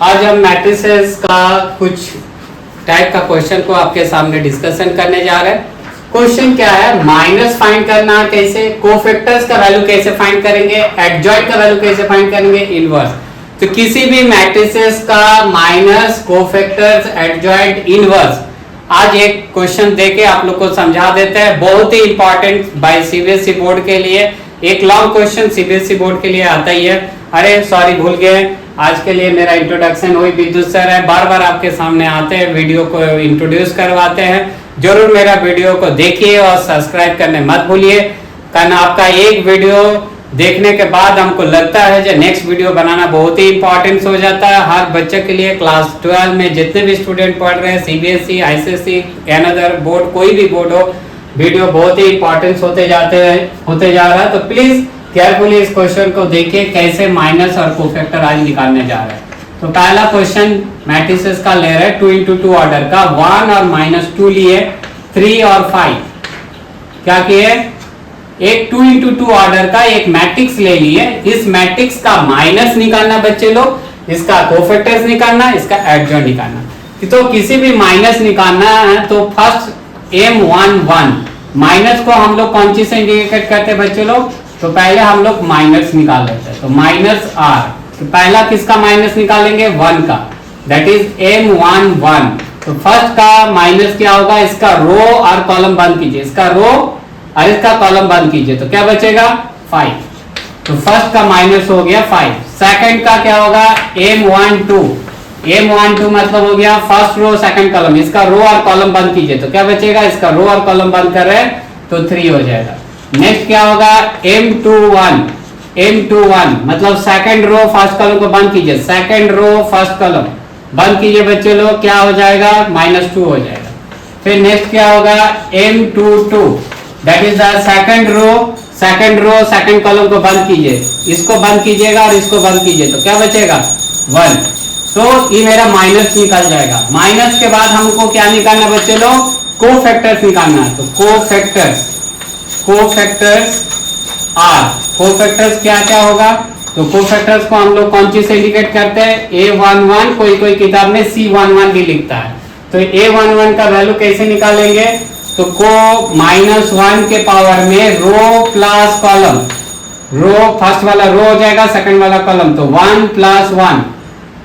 आज हम मैट्रिसेस का कुछ टाइप का क्वेश्चन को आपके सामने डिस्कशन करने जा रहे हैं। क्वेश्चन क्या है, माइनस फाइंड करना कैसे, कोफैक्टर्स का वैल्यू कैसे फाइंड करेंगे, एडजॉइंट का वैल्यू कैसे फाइंड करेंगे, इनवर्स। तो किसी भी मैट्रिसेस का माइनस, कोफैक्टर्स, एडजॉइंट, इनवर्स आज एक क्वेश्चन देके आप लोग को समझा देते हैं। बहुत ही इंपॉर्टेंट बाय सीबीएसई बोर्ड के लिए, एक लॉन्ग क्वेश्चन सीबीएसई बोर्ड के लिए आता ही है। अरे सॉरी भूल गए, आज के लिए मेरा इंट्रोडक्शन वही विद्युत सर है, बार बार आपके सामने आते हैं, वीडियो को इंट्रोड्यूस करवाते हैं। जरूर मेरा वीडियो को देखिए और सब्सक्राइब करने मत भूलिए, कारण आपका एक वीडियो देखने के बाद हमको लगता है जो नेक्स्ट वीडियो बनाना बहुत ही इंपॉर्टेंट हो जाता है हर बच्चे के लिए। क्लास 12 में जितने भी स्टूडेंट पढ़ रहे हैं, सीबीएसई, आईसीएसई, अनदर बोर्ड, कोई भी बोर्ड हो, वीडियो बहुत ही इंपॉर्टेंट होते जा रहा है। तो प्लीज केयरफुली इस क्वेश्चन को देखिए कैसे माइनस और कोफैक्टर आज निकालने जा रहे हैं। तो पहला क्वेश्चन मैट्रिसेस का ले रहे हैं 2 into 2 ऑर्डर का, 1 और -2 लिए, 3 और 5 क्या किए, एक 2 into 2 ऑर्डर का एक मैट्रिक्स ले लिए। इस मैट्रिक्स का माइनस निकालना बच्चे लोग, इसका कोफैक्टर्स निकालना, इसका एडजॉइंट निकालना। तो किसी भी माइनस निकालना है तो फर्स्ट M11 माइनस को हम लोग कौन चीज से इंडिकेट करते हैं बच्चे लोग, तो पहले हम लोग माइनस निकाल लेते हैं। तो -R, तो पहला किसका माइनस निकालेंगे, 1 का, दैट इज M11। तो फर्स्ट का माइनस क्या होगा, इसका रो और कॉलम बंद कीजिए, इसका रो और इसका कॉलम बंद कीजिए, तो क्या बचेगा 5। तो फर्स्ट का माइनस हो गया 5। सेकंड का क्या होगा, M12 मतलब हो गया फर्स्ट रो सेकंड कॉलम, इसका रो और कॉलम बंद कीजिए, तो क्या बचेगा, इसका रो और कॉलम बंद कर रहे हैं तो 3 हो जाएगा। नेक्स्ट क्या होगा, M21 मतलब सेकंड रो फर्स्ट कॉलम को बंद कीजिए, सेकंड रो फर्स्ट कॉलम बंद कीजिए बच्चे लोग, क्या हो जाएगा, -2 हो जाएगा। फिर नेक्स्ट क्या होगा, M22 that is the second row second column को बंद कीजिए, इसको बंद कीजिएगा और इसको बंद कीजिए, तो क्या बचेगा 1। तो ये मेरा माइनस निकल जाएगा। माइनस के बाद हमको क्या निकालना बच्चे लोग, कोफैक्टर्स निकालना है। तो कोफैक्टर्स कोफैक्टर्स क्या क्या होगा, तो कोफैक्टर्स को हम लोग कौन चीज से इंडिकेट करते हैं, A11, कोई किताब में C11 भी लिखता है। तो A11 का वैल्यू कैसे निकालेंगे, तो को -1 के पावर में रो प्लस कॉलम, रो फर्स्ट वाला रो हो जाएगा, सेकंड वाला कॉलम, तो 1 + 1।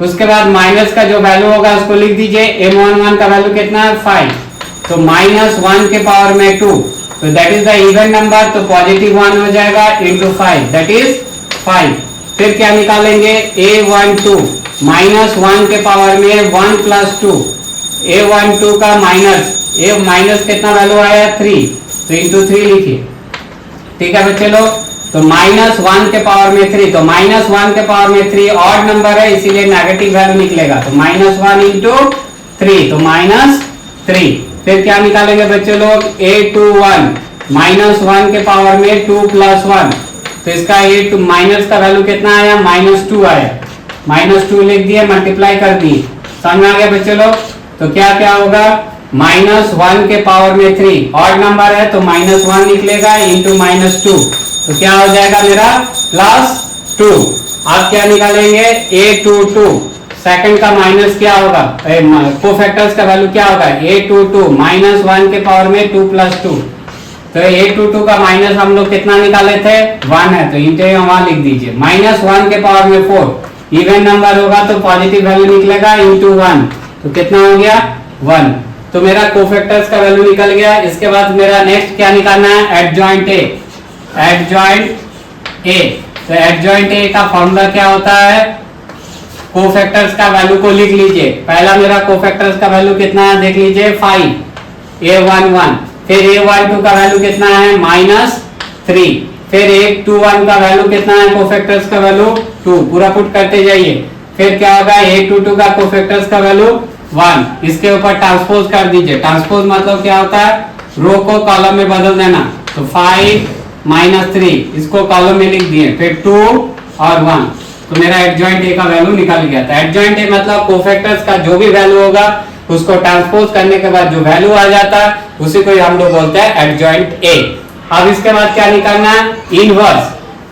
उसके बाद माइनस का जो वैल्यू होगा उसको लिख दीजिए। M11 का वैल्यू कितना है 5, तो -1 के पावर में 2, तो that is the even number, तो +1 हो जाएगा इंटू 5 दैट इज 5। फिर क्या निकालेंगे, A12 -1 के पावर में 1 + 2, A12 का माइनस कितना वैल्यू आया 3, तो इंटू 3 लिखिए, ठीक है बच्चे लोग। तो -1 के पावर में 3, तो -1 के पावर में 3 ऑड नंबर है इसीलिए नेगेटिव वैल्यू निकलेगा, तो -1 इंटू 3 तो -3। फिर क्या निकालेंगे बच्चे लोग, A21 -1 के पावर में 2 + 1, तो इसका माइनस का वैल्यू कितना आया, -2 आया, -2 लिख दिए, मल्टीप्लाई कर दिए, समझ आ गया बच्चे लोग। तो क्या क्या होगा, -1 के पावर में 3 ऑड नंबर है तो -1 निकलेगा इंटू -2, तो क्या हो जाएगा मेरा +2। आप क्या निकालेंगे, A22 सेकंड का माइनस क्या होगा, कोफैक्टर्स का वैल्यू क्या होगा, A22 -1 के पावर में 2 + 2, तो A22 का माइनस हम लोग कितना निकाले थे 1 है, तो इंटू वहां लिख दीजिए, -1 के पावर में 4 इवन नंबर होगा तो पॉजिटिव वैल्यू निकलेगा इंटू 1, तो कितना हो गया 1। तो मेरा कोफैक्टर्स का वैल्यू निकल गया। इसके बाद मेरा नेक्स्ट क्या निकालना है, एडजॉइंट ए। तो एडजॉइंट ए का फॉर्मूला क्या होता है, कोफैक्टर्स का वैल्यू को लिख लीजिए। पहला मेरा कोफैक्टर्स का वैल्यू कितना है देख लीजिए 5, A11। फिर A12 का वैल्यू कितना है -3, फिर A21 का वैल्यू कितना है, कोफैक्टर्स का वैल्यू 2, पूरा पुट करते जाइए। फिर क्या होगा, A22 का कोफैक्टर्स का वैल्यू 1, इसके ऊपर ट्रांसपोज कर दीजिए। ट्रांसपोज मतलब क्या होता है, रो को कॉलम में बदल देना, तो 5 - 3 इसको कॉलम में लिख दिए, फिर 2 और 1, तो मेरा एडजॉइंट ए का वैल्यू निकल गया था। एडजॉइंट ए मतलब कोफैक्टर्स का जो भी वैल्यू होगा उसको ट्रांसपोज करने के बाद जो वैल्यू आ जाता है उसी को हम लोग बोलते हैं एडजॉइंट ए। अब इसके बाद क्या निकालना है, इनवर्स।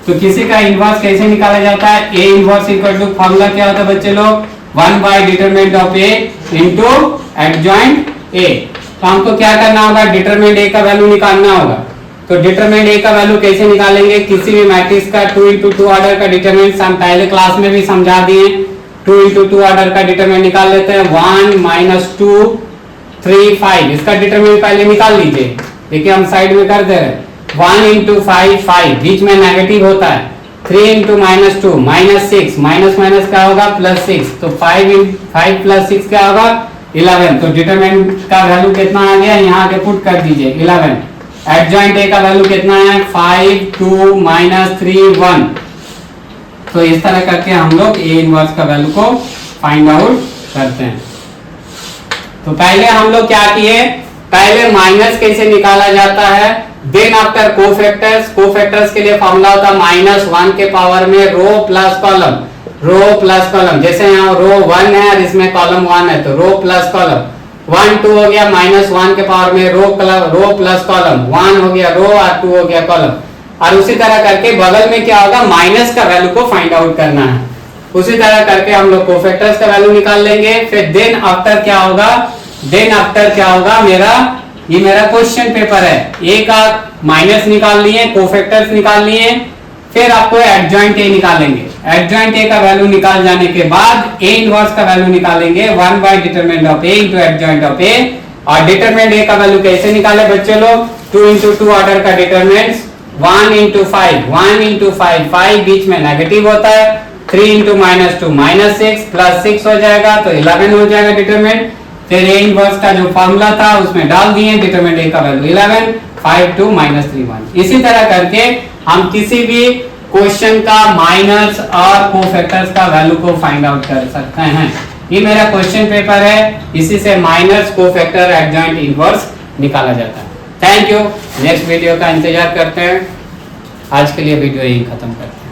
तो किसी का इनवर्स कैसे निकाला जाता है, A inverse equal to formula क्या होता है बच्चे लोग, 1 by determinant of A into adjoint A. तो हमको क्या करना होगा, डिटरमिनेंट ए का वैल्यू निकालना होगा। तो डिटरमिनेंट ए का वैल्यू कैसे निकालेंगे, किसी भी मैट्रिक्स का 2 इंटू 2 ऑर्डर का डिटरमिनेंट हम पहले क्लास में भी समझा दिए। 2 इंटू 2 ऑर्डर का डिटरमिनेंट निकाल लेते हैं। 1 माइनस 2 3 5, इसका डिटरमिनेंट पहले निकाल लीजिए। देखिए हम साइड में कर दे रहे हैं। 1 इंटू 5 5, बीच में नेगेटिव होता है। 3 into minus 2 minus 6, minus minus क्या होगा प्लस 6, तो 5 प्लस 6 क्या होगा 11। तो डिटरमिनेंट का वैल्यू कितना आ गया, यहाँ आके पुट कर दीजिए 11। एडजॉइंट ए का वैल्यू कितना है 5 2 माइनस 3 1। तो इस तरह करके हम लोग ए इनवर्स का वैल्यू को फाइंड आउट करते हैं। तो पहले हम लोग क्या किए, पहले माइनस कैसे निकाला जाता है, देन आफ्टर कोफैक्टर्स। कोफैक्टर्स के लिए फॉर्मूला होता है -1 के पावर में रो प्लस कॉलम, रो प्लस कॉलम। जैसे यहाँ रो 1 है और इसमें कॉलम 1 है, तो रो प्लस कॉलम। 1 2 हो गया -1 के पावर में रो प्लस कॉलम, 1 हो गया रो और 2 हो गया कॉलम। और उसी तरह करके बगल में क्या होगा, माइनस का वैल्यू को फाइंड आउट करना है। उसी तरह करके हम लोग कोफैक्टर्स का वैल्यू निकाल लेंगे। फिर देन आफ्टर क्या होगा, देन आफ्टर क्या होगा, ये मेरा क्वेश्चन पेपर है। ए का माइनस निकाल लिए, कोफैक्टर्स निकाल लिए, फिर आपको एडजॉइंट ए निकालेंगे। एडजॉइंट ए का वैल्यू निकाल जाने के बाद ए इनवर्स का वैल्यू निकालेंगे 1 by determinant of A into adjoint of A. और डिटरमिनेंट ए का वैल्यू कैसे निकाले बच्चे लोग, 2 इंटू 2 ऑर्डर का डिटरमिनेंट 1 इंटू 5 5 बीच में नेगेटिव होता है। 3 इंटू माइनस 2 माइनस 6 प्लस 6 हो जाएगा, तो 11 हो जाएगा डिटरमिनेंट। फिर ए इनवर्स का जो फॉर्मूला था उसमें डाल दिए, डिटरमिनेंट ए का वैल्यू 11 5 2 माइनस 3 1। इसी तरह करके हम किसी भी क्वेश्चन का माइनस और कोफैक्टर्स का वैल्यू को फाइंड आउट कर सकते हैं। ये मेरा क्वेश्चन पेपर है, इसी से माइनस कोफैक्टर एडजॉइंट इनवर्स निकाला जाता है। थैंक यू, नेक्स्ट वीडियो का इंतजार करते हैं। आज के लिए वीडियो यही खत्म करते हैं।